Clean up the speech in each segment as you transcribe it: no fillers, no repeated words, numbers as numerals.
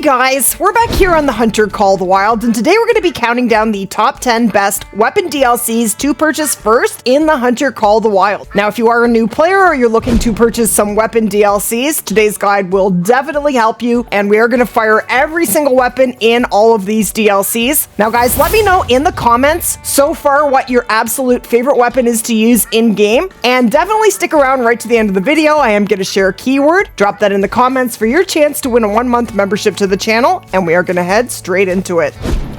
Hey guys, we're back here on the Hunter Call of the Wild, and today we're going to be counting down the top 10 best weapon DLCs to purchase first in the Hunter Call of the Wild. Now, if you are a new player or you're looking to purchase some weapon DLCs, today's guide will definitely help you, and we are going to fire every single weapon in all of these DLCs. Now guys, let me know in the comments so far what your absolute favorite weapon is to use in-game, and definitely stick around right to the end of the video. I am going to share a keyword. Drop that in the comments for your chance to win a 1-month membership to the channel, and we are going to head straight into it.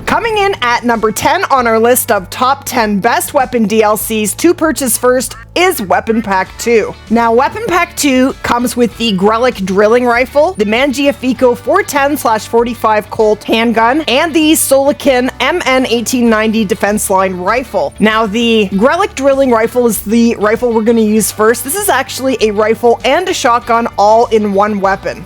Coming in at number 10 on our list of top 10 best weapon DLCs to purchase first is Weapon Pack 2. Now, Weapon Pack 2 comes with the Grelck drilling rifle, the Mangiafico 410/45 Colt handgun, and the Solokhin MN1890 defense line rifle. Now, the Grelck drilling rifle is the rifle we're going to use first. This is actually a rifle and a shotgun all in one weapon.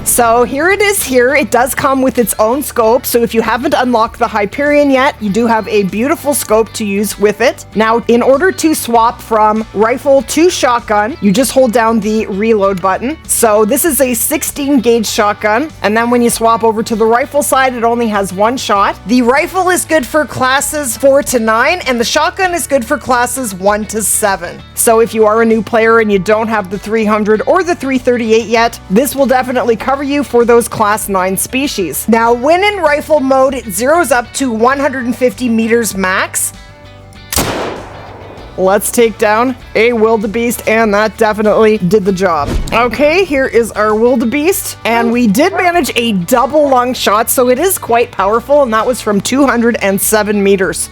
So here it is here. It does come with its own scope, so if you haven't unlocked the Hyperion yet, you do have a beautiful scope to use with it. Now, in order to swap from rifle to shotgun, you just hold down the reload button. So this is a 16 gauge shotgun, and then when you swap over to the rifle side, it only has one shot. The rifle is good for classes 4 to 9, and the shotgun is good for classes 1 to 7. So if you are a new player and you don't have the 300 or the 338 yet, this will definitely cover you for those class 9 species. Now, when in rifle mode, it zeroes up to 150 meters max. Let's take down a wildebeest, and that definitely did the job. Okay, here is our wildebeest, and we did manage a double lung shot, so it is quite powerful, and that was from 207 meters.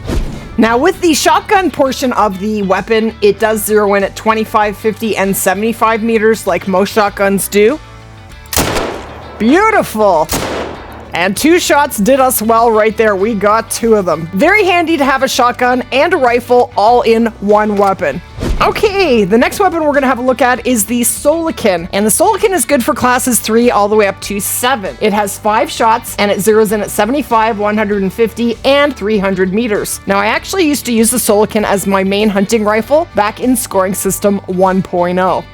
Now, with the shotgun portion of the weapon, it does zero in at 25, 50, and 75 meters like most shotguns do. Beautiful! And 2 shots did us well right there. We got 2 of them. Very handy to have a shotgun and a rifle all in one weapon. Okay, the next weapon we're going to have a look at is the Solokhin. And the Solokhin is good for classes 3 all the way up to 7. It has 5 shots, and it zeroes in at 75, 150, and 300 meters. Now, I actually used to use the Solokhin as my main hunting rifle back in Scoring System 1.0.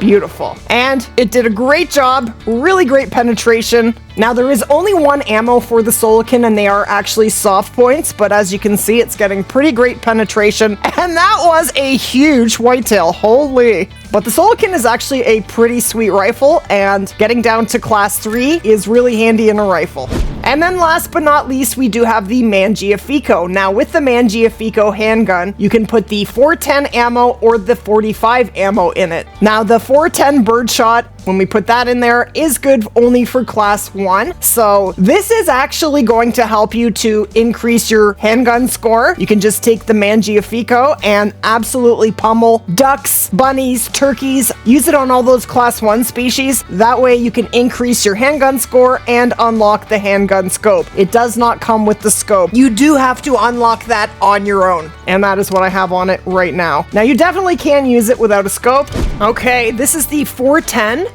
Beautiful. And it did a great job, really great penetration. Now, there is only one ammo for the Solokhin, and they are actually soft points, but as you can see, it's getting pretty great penetration, and that was a huge whitetail, holy. But the Solokhin is actually a pretty sweet rifle, and getting down to class 3 is really handy in a rifle. And then last but not least, we do have the Mangiafico. Now, with the Mangiafico handgun, you can put the 410 ammo or the 45 ammo in it. Now, the 410 birdshot, when we put that in there, is good only for class 1. So this is actually going to help you to increase your handgun score. You can just take the Mangiafico and absolutely pummel ducks, bunnies, turkeys. Use it on all those class 1 species. That way you can increase your handgun score and unlock the handgun scope. It does not come with the scope. You do have to unlock that on your own, and that is what I have on it right now. Now, you definitely can use it without a scope. Okay, this is the 410.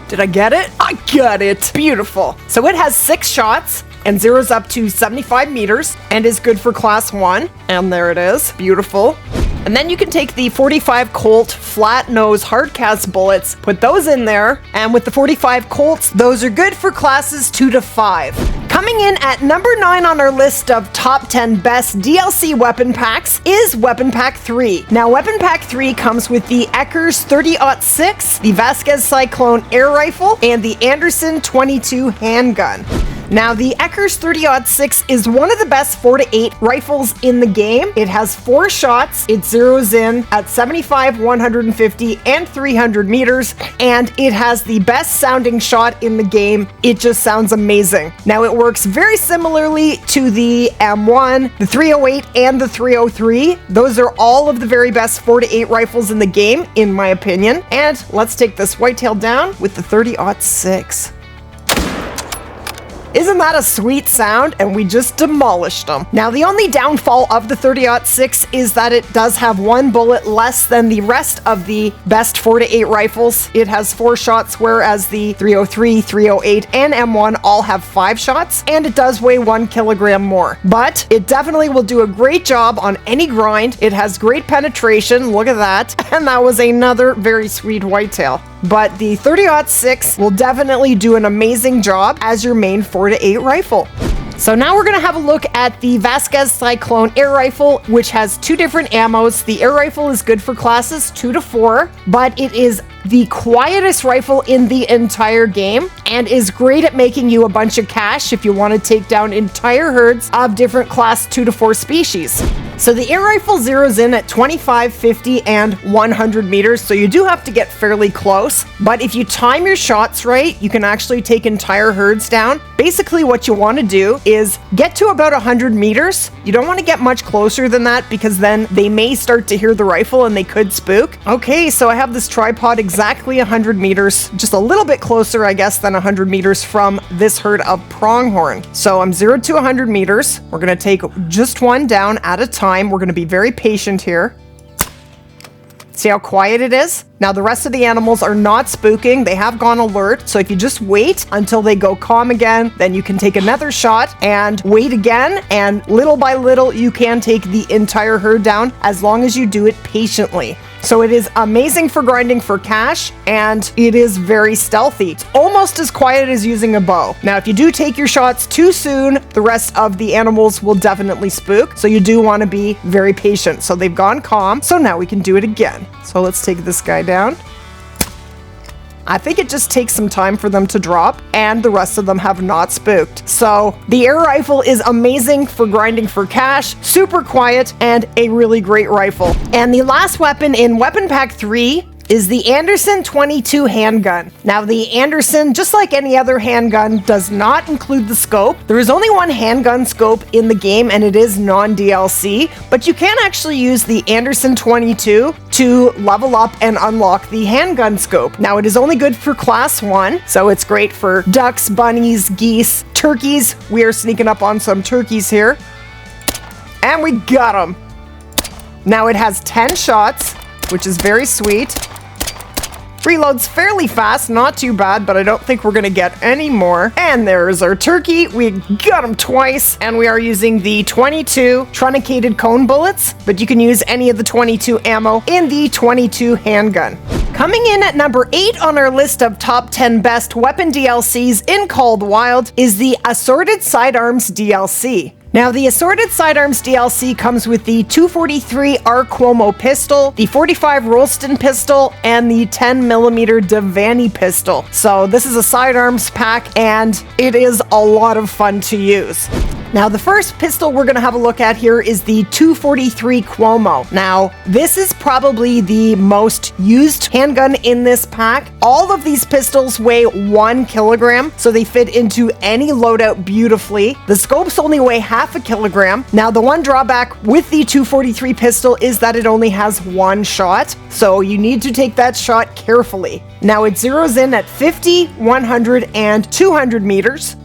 Did I get it? I got it! Beautiful. So it has 6 shots and zeroes up to 75 meters and is good for class 1. And there it is. Beautiful. And then you can take the 45 Colt flat nose hard cast bullets, put those in there, and with the 45 Colts, those are good for classes 2 to 5. Coming in at number 9 on our list of top 10 best DLC weapon packs is Weapon Pack 3. Now, Weapon Pack 3 comes with the Eckers 30-06, the Vasquez Cyclone air rifle, and the Anderson 22 handgun. Now, the Eckers 30-06 is one of the best 4 to 8 rifles in the game. It has 4 shots, it zeroes in at 75, 150, and 300 meters, and it has the best sounding shot in the game. It just sounds amazing. Now, it works very similarly to the M1, the 308, and the 303. Those are all of the very best 4 to 8 rifles in the game, in my opinion. And let's take this whitetail down with the 30-06. Isn't that a sweet sound? And we just demolished them. Now, the only downfall of the 30-06 is that it does have 1 bullet less than the rest of the best 4 to 8 rifles. It has 4 shots, whereas the 303, 308, and M1 all have 5 shots, and it does weigh 1 kilogram more. But it definitely will do a great job on any grind. It has great penetration, look at that, and that was another very sweet whitetail. but the 30-06 will definitely do an amazing job as your main 4-8 rifle. So now we're going to have a look at the Vasquez Cyclone air rifle, which has two different ammos. The air rifle is good for classes 2 to 4, but it is the quietest rifle in the entire game and is great at making you a bunch of cash if you want to take down entire herds of different class 2 to 4 species. So the air rifle zeroes in at 25, 50, and 100 meters, so you do have to get fairly close. But if you time your shots right, you can actually take entire herds down. Basically, what you want to do is get to about 100 meters. You don't want to get much closer than that because then they may start to hear the rifle and they could spook. Okay, so I have this tripod exactly 100 meters, just a little bit closer, I guess, than 100 meters from this herd of pronghorn. So I'm 0 to 100 meters. We're going to take just one down at a time. We're going to be very patient here. See how quiet it is? Now the rest of the animals are not spooking. They have gone alert. So if you just wait until they go calm again, then you can take another shot and wait again. And little by little, you can take the entire herd down as long as you do it patiently. So it is amazing for grinding for cash, and it is very stealthy. It's almost as quiet as using a bow. Now, if you do take your shots too soon, the rest of the animals will definitely spook. So you do want to be very patient. So they've gone calm. So now we can do it again. So let's take this guy down. I think it just takes some time for them to drop, and the rest of them have not spooked. So the air rifle is amazing for grinding for cash, super quiet, and a really great rifle. And the last weapon in Weapon Pack 3 is the Anderson 22 handgun. Now the Anderson, just like any other handgun, does not include the scope. There is only one handgun scope in the game, and it is non-DLC, but you can actually use the Anderson 22 to level up and unlock the handgun scope. Now it is only good for class 1, so it's great for ducks, bunnies, geese, turkeys. We are sneaking up on some turkeys here. And we got them. Now it has 10 shots, which is very sweet. Reloads fairly fast, not too bad, but I don't think we're gonna get any more. And there's our turkey. We got him twice, and we are using the 22 truncated cone bullets, but you can use any of the 22 ammo in the 22 handgun. Coming in at number 8 on our list of top 10 best weapon DLCs in Called Wild is the Assorted Sidearms DLC. Now, the Assorted Sidearms DLC comes with the 243 Cuomo Pistol, the 45 Rolleston pistol, and the 10mm Davani pistol. So this is a sidearms pack, and it is a lot of fun to use. Now, the first pistol we're going to have a look at here is the 243 Cuomo. Now, this is probably the most used handgun in this pack. All of these pistols weigh 1 kilogram, so they fit into any loadout beautifully. The scopes only weigh half a kilogram. Now, the one drawback with the 243 pistol is that it only has one shot, so you need to take that shot carefully. Now, it zeroes in at 50, 100, and 200 meters.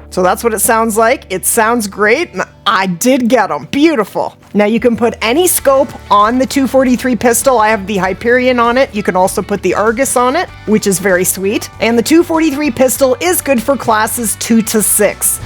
So that's what it sounds like. It sounds great. I did get them. Beautiful. Now you can put any scope on the 243 pistol. I have the Hyperion on it. You can also put the Argus on it, which is very sweet. And the 243 pistol is good for classes 2 to 6.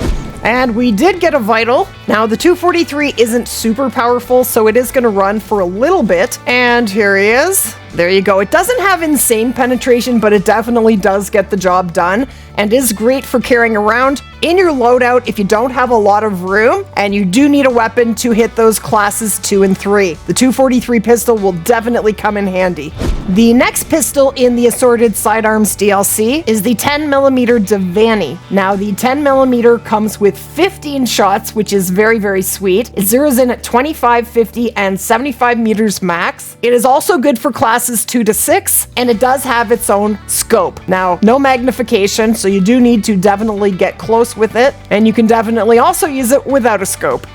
And we did get a vital. Now the 243 isn't super powerful, so it is going to run for a little bit. And here he is. There you go. It doesn't have insane penetration, but it definitely does get the job done and is great for carrying around in your loadout if you don't have a lot of room and you do need a weapon to hit those classes 2 and 3. The 243 pistol will definitely come in handy. The next pistol in the Assorted Sidearms DLC is the 10mm Davani. Now the 10mm comes with 15 shots, which is very, very sweet. It zeroes in at 25, 50, and 75 meters max. It is also good for classes 2 to 6, and it does have its own scope. Now, no magnification, so you do need to definitely get close with it, and you can definitely also use it without a scope.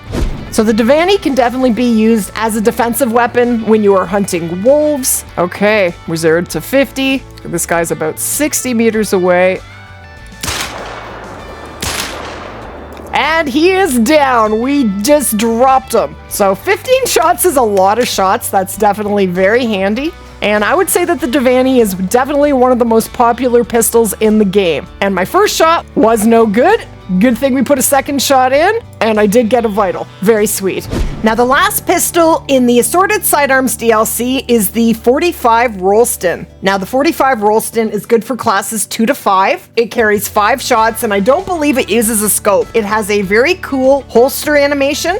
So the Davani can definitely be used as a defensive weapon when you are hunting wolves. Okay, we're zeroed to 50. This guy's about 60 meters away. And he is down. We just dropped him. So 15 shots is a lot of shots. That's definitely very handy. And I would say that the Davani is definitely one of the most popular pistols in the game. And my first shot was no good. Good thing we put a second shot in, and I did get a vital. Very sweet. Now the last pistol in the Assorted Sidearms DLC is the 45 Rolleston. Now the 45 Rolleston is good for classes 2 to 5. It carries 5 shots and I don't believe it uses a scope. It has a very cool holster animation.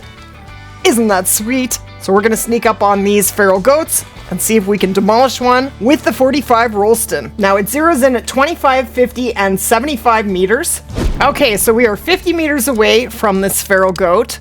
Isn't that sweet? So we're gonna sneak up on these feral goats and see if we can demolish one with the 45 Rolleston. Now it zeroes in at 25, 50, and 75 meters. Okay, so we are 50 meters away from this feral goat.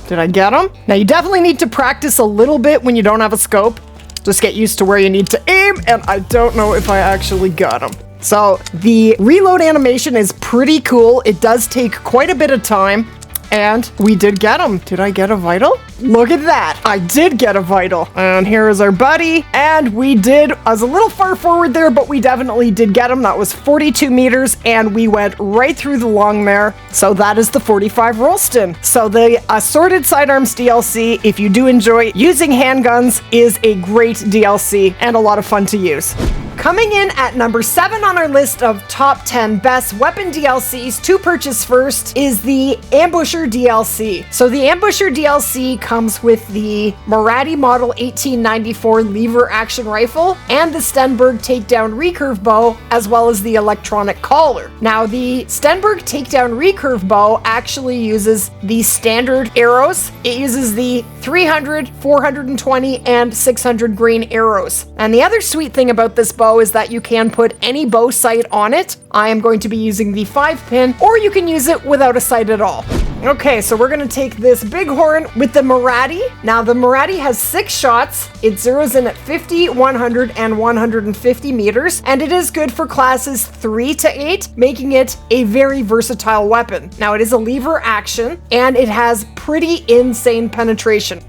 Did I get him? Now you definitely need to practice a little bit when you don't have a scope. Just get used to where you need to aim, and I don't know if I actually got him. So the reload animation is pretty cool. It does take quite a bit of time, and we did get him. Did I get a vital? Look at that. I did get a vital. And here is our buddy. And we did, I was a little far forward there, but we definitely did get him. That was 42 meters and we went right through the lung there. So that is the 45 Rolleston. So the Assorted Sidearms DLC, if you do enjoy using handguns, is a great DLC and a lot of fun to use. Coming in at number 7 on our list of top 10 best weapon DLCs to purchase first is the Ambusher DLC. So the Ambusher DLC comes with the Moradi Model 1894 lever action rifle and the Stenberg Takedown Recurve Bow, as well as the electronic collar. Now the Stenberg Takedown Recurve Bow actually uses the standard arrows. It uses the 300, 420, and 600 grain arrows. And the other sweet thing about this bow is that you can put any bow sight on it. I am going to be using the 5-pin, or you can use it without a sight at all. Okay, so we're gonna take this bighorn with the Moradi. Now the Moradi has 6 shots. It zeroes in at 50, 100, and 150 meters, and it is good for classes 3 to 8, making it a very versatile weapon. Now it is a lever action, and it has pretty insane penetration.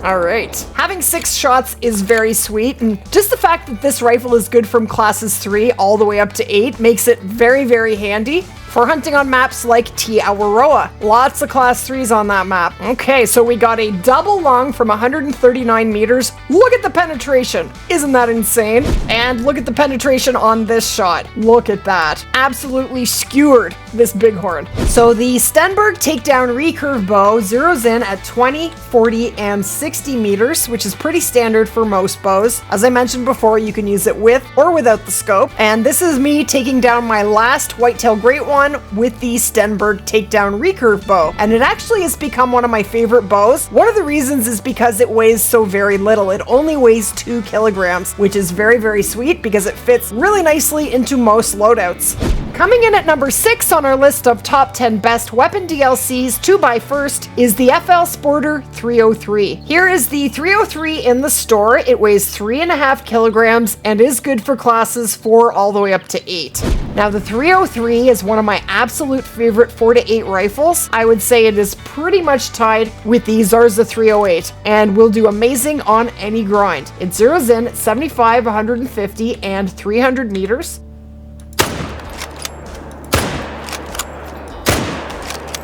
All right, having 6 shots is very sweet, and just the fact that this rifle is good from classes 3 all the way up to 8 makes it very, very handy for hunting on maps like Te Awaroa. Lots of class 3s on that map. Okay, so we got a double lung from 139 meters. Look at the penetration. Isn't that insane? And look at the penetration on this shot. Look at that. Absolutely skewered this bighorn. So the Stenberg Takedown Recurve Bow zeroes in at 20, 40, and 60 meters, which is pretty standard for most bows. As I mentioned before, you can use it with or without the scope. And this is me taking down my last whitetail great one with the Stenberg Takedown Recurve Bow, and it actually has become one of my favorite bows. One of the reasons is because it weighs so very little. It only weighs 2 kilograms, which is very, very sweet because it fits really nicely into most loadouts. Coming in at number 6 on our list of top 10 best weapon DLCs to buy first is the FL Sporter 303. Here is the 303 in the store. It weighs 3.5 kilograms and is good for classes 4 all the way up to 8. Now the 303 is one of my absolute favorite 4 to 8 rifles. I would say it is pretty much tied with the Zarza 308 and will do amazing on any grind. It zeroes in at 75, 150, and 300 meters.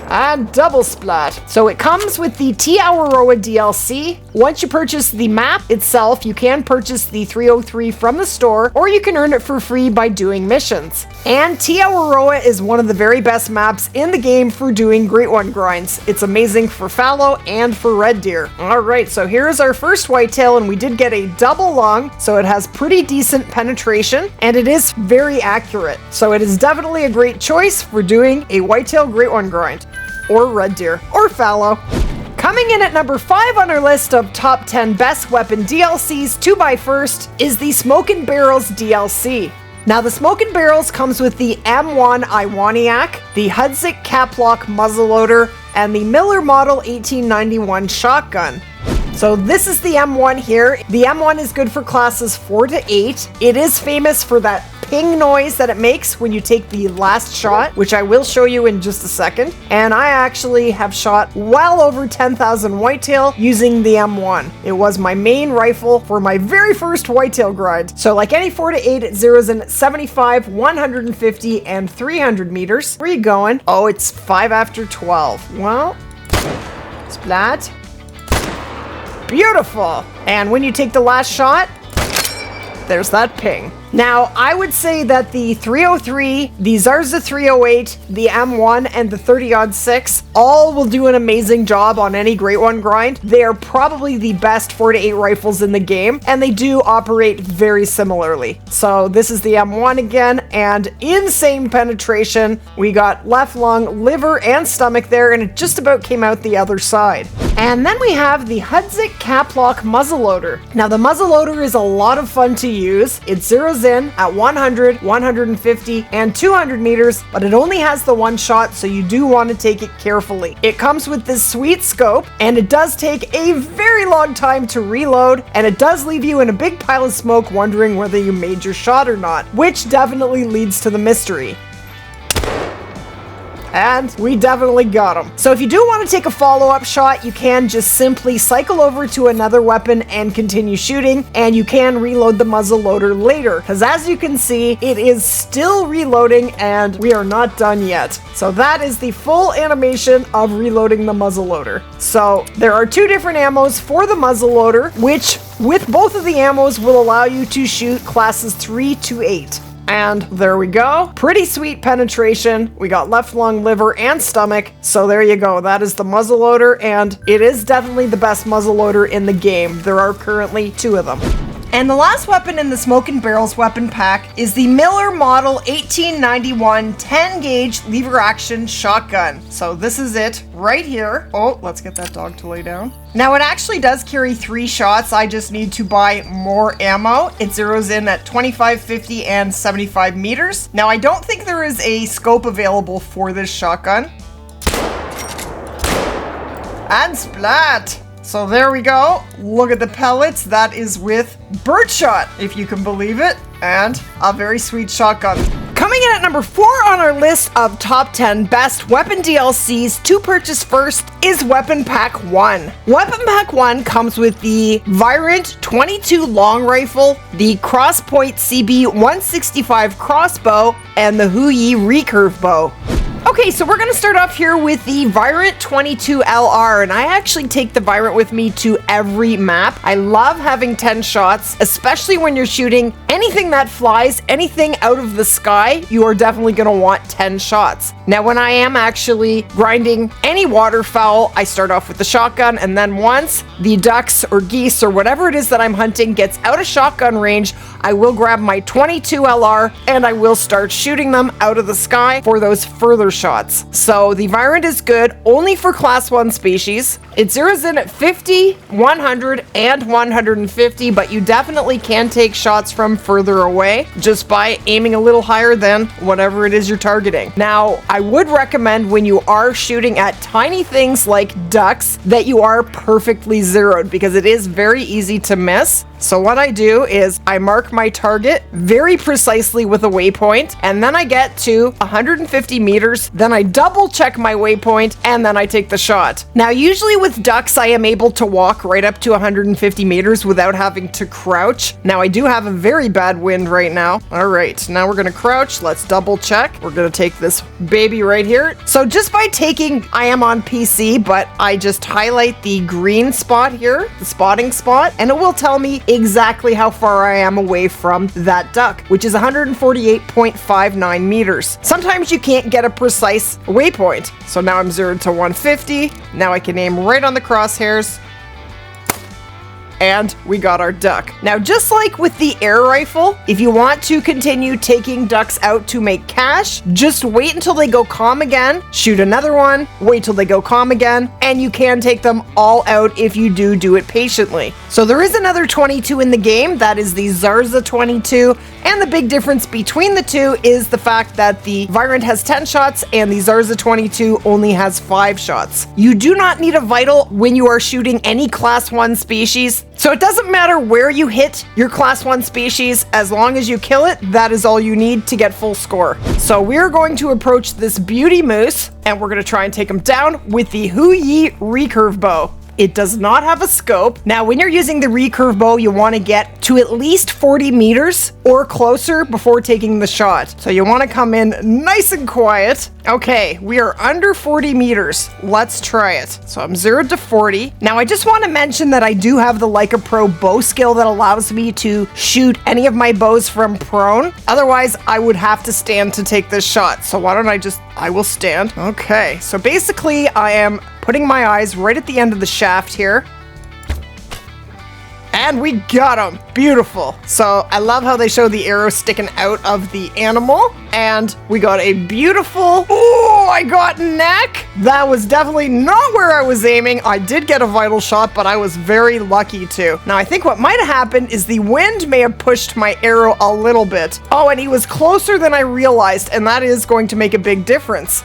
And double splat. So it comes with the Te Awaroa DLC. Once you purchase the map itself, you can purchase the 303 from the store, or you can earn it for free by doing missions. And Te Awaroa is one of the very best maps in the game for doing Great One grinds. It's amazing for fallow and for red deer. All right, so here is our first whitetail, and we did get a double lung, so it has pretty decent penetration, and it is very accurate. So it is definitely a great choice for doing a whitetail Great One grind, or red deer, or fallow. Coming in at number 5 on our list of top 10 best weapon DLCs to buy first is the Smoke and Barrels DLC. Now the Smoke and Barrels comes with the M1 Iwaneac, the Hudzik Caplock Muzzleloader, and the Miller Model 1891 shotgun. So this is the M1 here. The M1 is good for classes 4 to 8. It is famous for that ping noise that it makes when you take the last shot, which I will show you in just a second. And I actually have shot well over 10,000 whitetail using the M1. It was my main rifle for my very first whitetail grind. So like any 4 to 8, it zeroes in at 75, 150, and 300 meters. Where are you going? Oh, it's 5 after 12. Well, splat. Beautiful. And when you take the last shot, there's that ping. Now, I would say that the 303, the Zarza 308, the M1, and the 30-06 all will do an amazing job on any Great One grind. They are probably the best 4-8 rifles in the game, and they do operate very similarly. So this is the M1 again, and insane penetration. We got left lung, liver, and stomach there, and it just about came out the other side. And then we have the Hudzik Caplock Muzzleloader. Now, the muzzleloader is a lot of fun to use. It zeroes in at 100, 150, and 200 meters, but it only has the one shot, so you do want to take it carefully. It comes with this sweet scope, and it does take a very long time to reload, and it does leave you in a big pile of smoke wondering whether you made your shot or not, which definitely leads to the mystery. And we definitely got him. So if you do want to take a follow-up shot, you can just simply cycle over to another weapon and continue shooting, and you can reload the muzzleloader later, because as you can see, it is still reloading and we are not done yet. So that is the full animation of reloading the muzzleloader. So there are two different ammos for the muzzleloader, which with both of the ammos will allow you to shoot classes 3 to 8. And there we go. Pretty sweet penetration. We got left lung, liver, and stomach. So there you go. That is the muzzleloader, and it is definitely the best muzzleloader in the game. There are currently 2 of them. And the last weapon in the Smoke and Barrels weapon pack is the Miller Model 1891 10-gauge lever-action shotgun. So this is it right here. Oh, let's get that dog to lay down. Now, it actually does carry 3 shots. I just need to buy more ammo. It zeroes in at 25, 50, and 75 meters. Now, I don't think there is a scope available for this shotgun. And splat! So there we go. Look at the pellets. That is with birdshot, if you can believe it. And a very sweet shotgun. Coming in at number 4 on our list of top 10 best weapon DLCs to purchase first is Weapon Pack 1. Weapon Pack 1 comes with the Virant 22 long rifle, the Crosspoint CB 165 crossbow, and the Houyi Recurve Bow. Okay, so we're gonna start off here with the Virant 22 LR, and I actually take the Virant with me to every map. I love having 10 shots, especially when you're shooting anything that flies, anything out of the sky, you are definitely gonna want 10 shots. Now, when I am actually grinding any waterfowl, I start off with the shotgun, and then once the ducks or geese or whatever it is that I'm hunting gets out of shotgun range, I will grab my 22 LR and I will start shooting them out of the sky for those further shots. So the Virant is good only for class 1 species. It zeroes in at 50, 100, and 150, but you definitely can take shots from further away just by aiming a little higher than whatever it is you're targeting. Now, I would recommend when you are shooting at tiny things like ducks that you are perfectly zeroed, because it is very easy to miss. So what I do is I mark my target very precisely with a waypoint, and then I get to 150 meters, then I double check my waypoint, and then I take the shot. Now, usually with ducks, I am able to walk right up to 150 meters without having to crouch. Now, I do have a very bad wind right now. All right, now we're gonna crouch. Let's double check. We're gonna take this baby right here. So just by taking, I am on PC, but I just highlight the green spot here, the spotting spot, and it will tell me exactly how far I am away from that duck, which is 148.59 meters. Sometimes you can't get a precise waypoint. So now I'm zeroed to 150. Now I can aim right on the crosshairs. And we got our duck. Now, just like with the air rifle, if you want to continue taking ducks out to make cash, just wait until they go calm again, shoot another one, wait till they go calm again, and you can take them all out if you do it patiently. So there is another 22 in the game, that is the Zarza 22, and the big difference between the two is the fact that the Virant has 10 shots and the Zarza 22 only has 5 shots. You do not need a vital when you are shooting any class 1 species, so it doesn't matter where you hit your class 1 species, as long as you kill it, that is all you need to get full score. So we're going to approach this beauty moose, and we're going to try and take him down with the Houyi Recurve Bow. It does not have a scope. Now, when you're using the recurve bow, you want to get to at least 40 meters or closer before taking the shot. So you want to come in nice and quiet. Okay, we are under 40 meters. Let's try it. So I'm 0 to 40. Now, I just want to mention that I do have the Leica Pro bow skill that allows me to shoot any of my bows from prone. Otherwise, I would have to stand to take this shot. So why don't I will stand. Okay, so basically I am putting my eyes right at the end of the shaft here. And we got him. Beautiful. So I love how they show the arrow sticking out of the animal. And we got a beautiful... Oh, I got neck. That was definitely not where I was aiming. I did get a vital shot, but I was very lucky to. Now, I think what might have happened is the wind may have pushed my arrow a little bit. Oh, and he was closer than I realized, and that is going to make a big difference.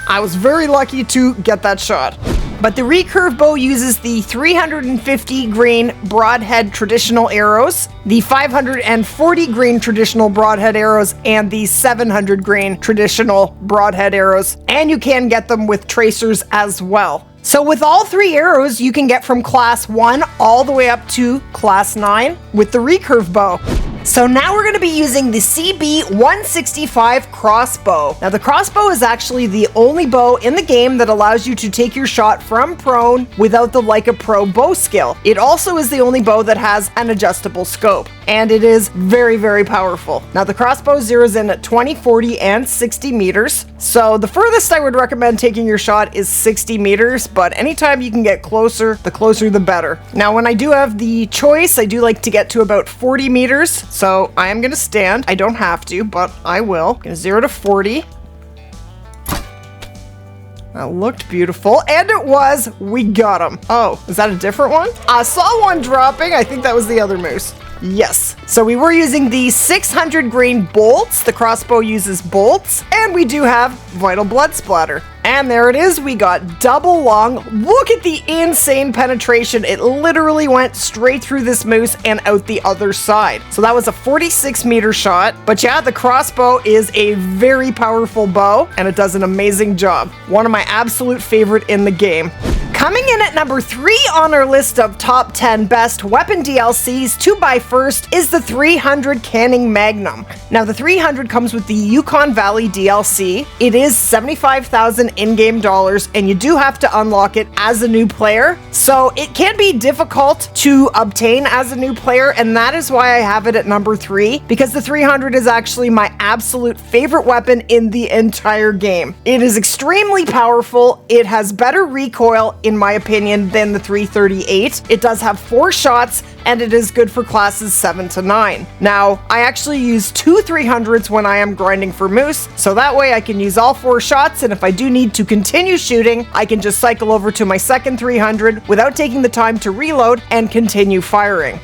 I was very lucky to get that shot. But the recurve bow uses the 350 grain broadhead traditional arrows, the 540 grain traditional broadhead arrows, and the 700 grain traditional broadhead arrows. And you can get them with tracers as well. So with all three arrows, you can get from class 1 all the way up to class 9 with the recurve bow. So now we're going to be using the CB165 crossbow. Now the crossbow is actually the only bow in the game that allows you to take your shot from prone without the Leica Pro bow skill. It also is the only bow that has an adjustable scope, and it is very, very powerful. Now the crossbow zeroes in at 20, 40, and 60 meters. So the furthest I would recommend taking your shot is 60 meters, but anytime you can get closer the better. Now when I do have the choice, I do like to get to about 40 meters. So I am going to stand. I don't have to, but I will. Gonna 0 to 40. That looked beautiful. And it was. We got him. Oh, is that a different one? I saw one dropping. I think that was the other moose. Yes. So we were using the 600 grain bolts. The crossbow uses bolts. And we do have vital blood splatter. And there it is, we got double long. Look at the insane penetration. It literally went straight through this moose and out the other side. So that was a 46 meter shot. But yeah, the crossbow is a very powerful bow, and it does an amazing job. One of my absolute favorite in the game. Coming in at number 3 on our list of top 10 best weapon DLCs to buy first is the 300 Canning Magnum. Now the 300 comes with the Yukon Valley DLC. It is 75,000 in-game dollars, and you do have to unlock it as a new player. So it can be difficult to obtain as a new player, and that is why I have it at number 3, because the 300 is actually my absolute favorite weapon in the entire game. It is extremely powerful. It has better recoil, in my opinion, than the 338. It does have 4 shots, and it is good for classes 7 to 9. Now, I actually use 2 300s when I am grinding for moose, so that way I can use all 4 shots, and if I do need to continue shooting, I can just cycle over to my second 300 without taking the time to reload and continue firing.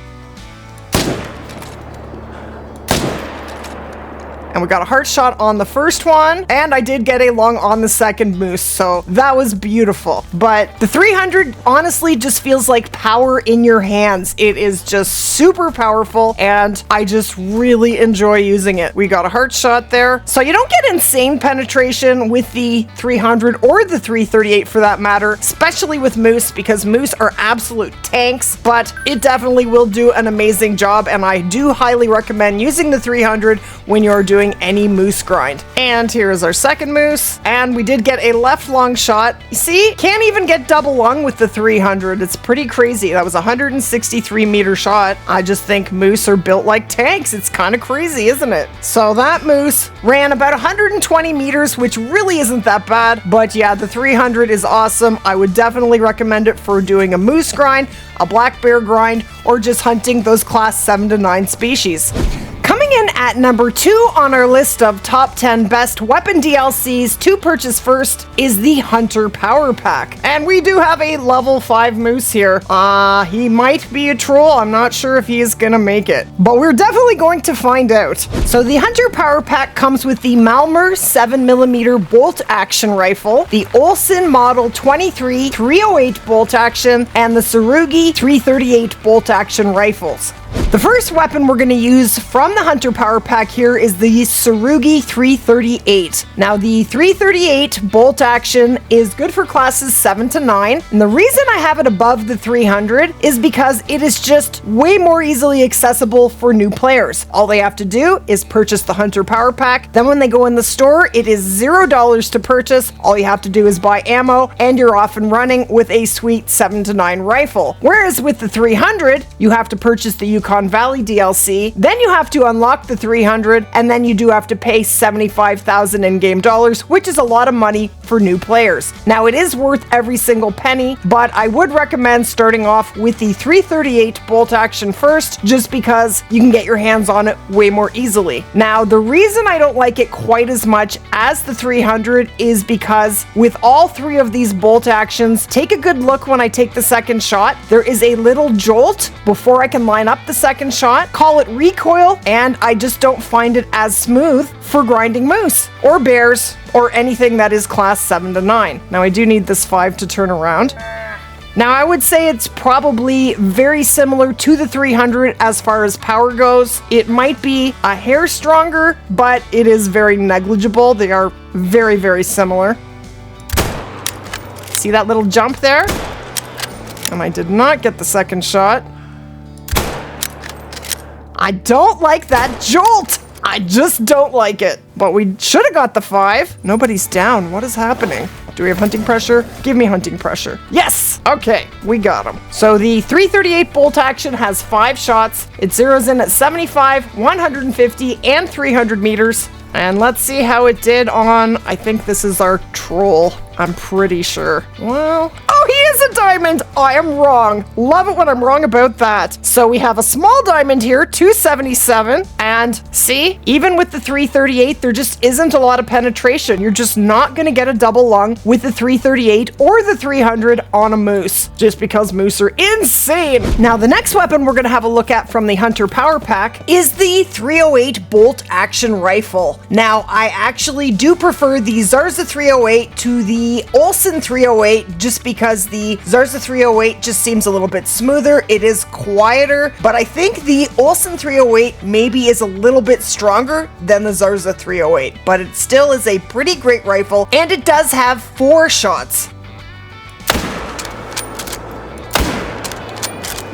And we got a heart shot on the first one, and I did get a long on the second moose, so that was beautiful. But the 300 honestly just feels like power in your hands. It is just super powerful, and I just really enjoy using it. We got a heart shot there. So you don't get insane penetration with the 300 or the 338 for that matter, especially with moose, because moose are absolute tanks, but it definitely will do an amazing job, and I do highly recommend using the 300 when you're doing any moose grind. And here is our second moose, and we did get a left long shot. You see, can't even get double long with the 300. It's pretty crazy. That was a 163 meter shot. I just think moose are built like tanks. It's kind of crazy, isn't it? So that moose ran about 120 meters, which really isn't that bad, but yeah, the 300 is awesome. I would definitely recommend it for doing a moose grind, a black bear grind, or just hunting those class 7 to 9 species. Coming in at number 2 on our list of top 10 best weapon DLCs to purchase first is the Hunter Power Pack. And we do have a level 5 moose here. He might be a troll. I'm not sure if he is gonna make it, but we're definitely going to find out. So the Hunter Power Pack comes with the Malmer 7mm bolt action rifle, the Olesson Model 23 308 bolt action, and the Tsurugi 338 bolt action rifles. The first weapon we're going to use from the Hunter Power Pack here is the Tsurugi 338. Now, the 338 bolt action is good for classes 7 to 9, and the reason I have it above the 300 is because it is just way more easily accessible for new players. All they have to do is purchase the Hunter Power Pack, then when they go in the store, it is $0 to purchase. All you have to do is buy ammo, and you're off and running with a sweet 7 to 9 rifle. Whereas with the 300, you have to purchase the Yukon Valley DLC, then you have to unlock the 300, and then you do have to pay 75,000 in-game dollars, which is a lot of money for new players. Now, it is worth every single penny, but I would recommend starting off with the 338 bolt action first, just because you can get your hands on it way more easily. Now, the reason I don't like it quite as much as the 300 is because with all three of these bolt actions, take a good look when I take the second shot. There is a little jolt before I can line up the second shot. Call it recoil, and I just don't find it as smooth for grinding moose or bears or anything that is class 7 to 9. Now, I do need this 5 to turn around. Now, I would say it's probably very similar to the 300 as far as power goes. It might be a hair stronger, but it is very negligible. They are very, very similar. See that little jump there? And I did not get the second shot. I don't like that jolt. I just don't like it. But we should have got the 5. Nobody's down. What is happening? Do we have hunting pressure? Give me hunting pressure. Yes! Okay, we got him. So the 338 bolt action has 5 shots. It zeroes in at 75, 150, and 300 meters. And let's see how it did on, I think this is our troll. I'm pretty sure. Well, oh, he is a diamond. I am wrong. Love it when I'm wrong about that. So we have a small diamond here, 277. And see, even with the 338, there just isn't a lot of penetration. You're just not going to get a double lung with the 338 or the 300 on a moose, just because moose are insane. Now, the next weapon we're going to have a look at from the Hunter Power Pack is the 308 bolt action rifle. Now, I actually do prefer the Zarza 308 to the Olesson 308 just because the Zarza 308 just seems a little bit smoother. It is quieter, but I think the Olesson 308 maybe is a little bit stronger than the Zarza 308, but it still is a pretty great rifle, and it does have 4 shots.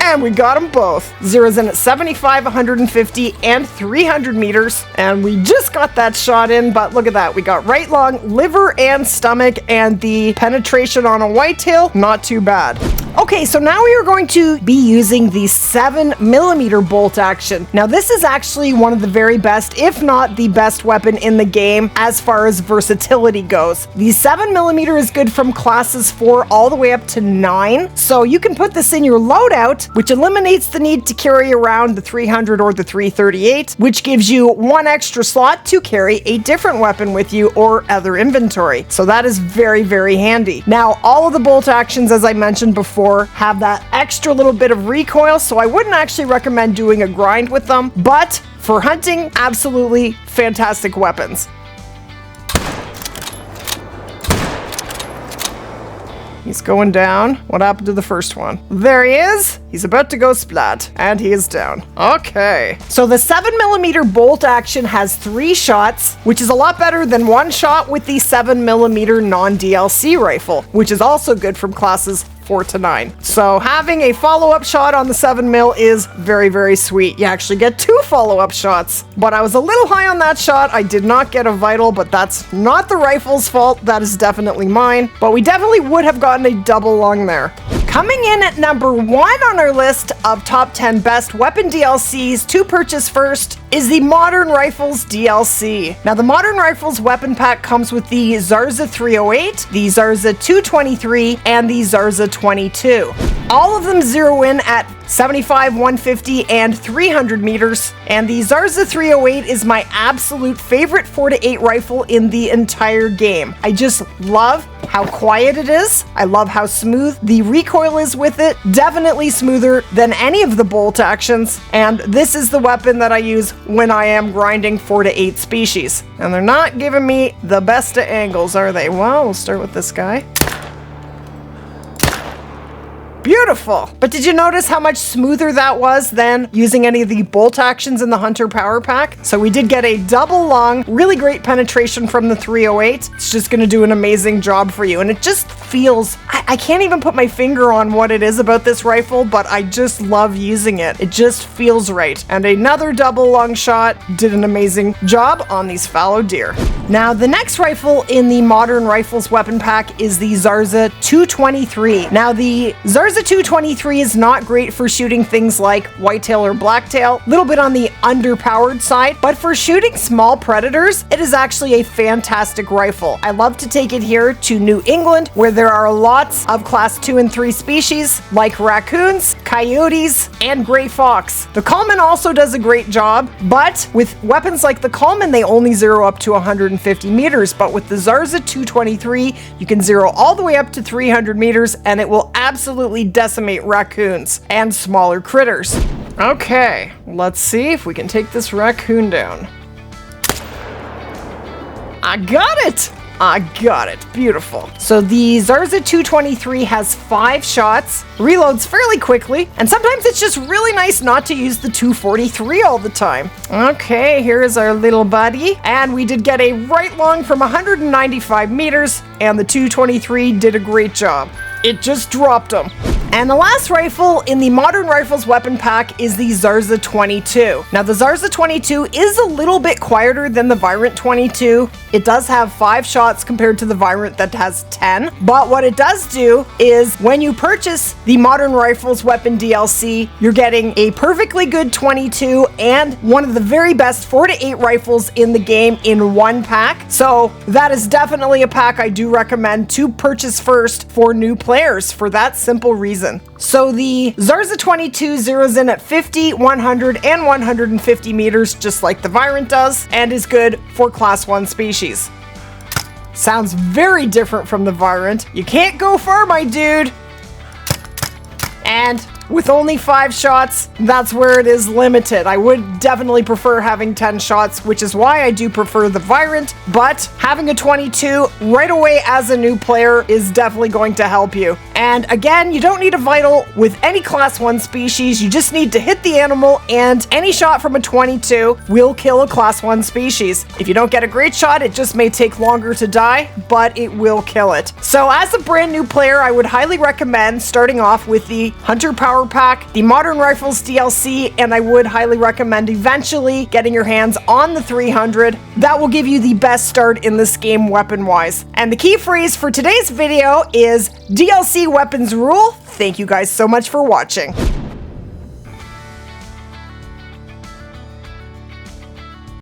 And we got them both. Zeroes in at 75, 150, and 300 meters. And we just got that shot in, but look at that. We got right lung, liver, and stomach, and the penetration on a whitetail, not too bad. Okay, so now we are going to be using the 7mm bolt action. Now, this is actually one of the very best, if not the best weapon in the game as far as versatility goes. The 7mm is good from classes 4 all the way up to 9. So you can put this in your loadout, which eliminates the need to carry around the 300 or the 338, which gives you 1 extra slot to carry a different weapon with you or other inventory. So that is very, very handy. Now, all of the bolt actions, as I mentioned before, have that extra little bit of recoil, so I wouldn't actually recommend doing a grind with them, but for hunting, absolutely fantastic weapons. He's going down. What happened to the first one? There he is. He's about to go splat, and he is down. Okay. So the 7mm bolt action has 3 shots, which is a lot better than 1 shot with the 7mm non-DLC rifle, which is also good from classes 4 to 9. So having a follow-up shot on the 7mm is very, very sweet. You actually get 2 follow-up shots, but I was a little high on that shot. I did not get a vital, but that's not the rifle's fault. That is definitely mine, but we definitely would have gotten a double lung there. Coming in at number 1 on our list of top 10 best weapon DLCs to purchase first is the Modern Rifles DLC. Now, the Modern Rifles weapon pack comes with the Zarza 308, the Zarza 223, and the Zarza 22. All of them zero in at 75, 150, and 300 meters, and the Zarza 308 is my absolute favorite 4-8 rifle in the entire game. I just love how quiet it is. I love how smooth the recoil is with it. Definitely smoother than any of the bolt actions, and this is the weapon that I use when I am grinding 4-8 species. And they're not giving me the best of angles, are they? Well, we'll start with this guy. Beautiful. But did you notice how much smoother that was than using any of the bolt actions in the Hunter Power Pack? So we did get a double lung, really great penetration from the 308. It's just going to do an amazing job for you. And it just feels, I can't even put my finger on what it is about this rifle, but I just love using it. It just feels right. And another double lung shot did an amazing job on these fallow deer. Now, the next rifle in the Modern Rifles weapon pack is the Zarza 223. Now, the Zarza 223 is not great for shooting things like whitetail or blacktail, a little bit on the underpowered side, but for shooting small predators, it is actually a fantastic rifle. I love to take it here to New England, where there are lots of class 2 and 3 species like raccoons, coyotes, and gray fox. The Coleman also does a great job, but with weapons like the Coleman, they only zero up to 150 meters, but with the Zarza 223, you can zero all the way up to 300 meters, and it will absolutely decimate raccoons and smaller critters. Okay, let's see if we can take this raccoon down. I got it! I got it. Beautiful. So the Zarza 223 has 5 shots, reloads fairly quickly, and sometimes it's just really nice not to use the 243 all the time. Okay, here's our little buddy, and we did get a right lung from 195 meters, and the 223 did a great job. It just dropped him. And the last rifle in the Modern Rifles weapon pack is the Zarza 22. Now, the Zarza 22 is a little bit quieter than the Virant 22. It does have 5 shots compared to the Virant that has 10. But what it does do is when you purchase the Modern Rifles weapon DLC, you're getting a perfectly good 22 and one of the very best 4 to 8 rifles in the game in one pack. So that is definitely a pack I do recommend to purchase first for new players for that simple reason. So the Zarza 22 zeroes in at 50, 100, and 150 meters, just like the Virant does, and is good for class 1 species. Sounds very different from the Virant. You can't go far, my dude. And with only 5 shots, that's where it is limited. I would definitely prefer having 10 shots, which is why I do prefer the Virant, but having a 22 right away as a new player is definitely going to help you. And again, you don't need a vital with any class 1 species, you just need to hit the animal, and any shot from a 22 will kill a class 1 species. If you don't get a great shot, it just may take longer to die, but it will kill it. So as a brand new player, I would highly recommend starting off with the Hunter Power Pack, the Modern Rifles DLC, and I would highly recommend eventually getting your hands on the 300. That will give you the best start in this game weapon-wise. And the key phrase for today's video is DLC weapons rule. Thank you guys so much for watching.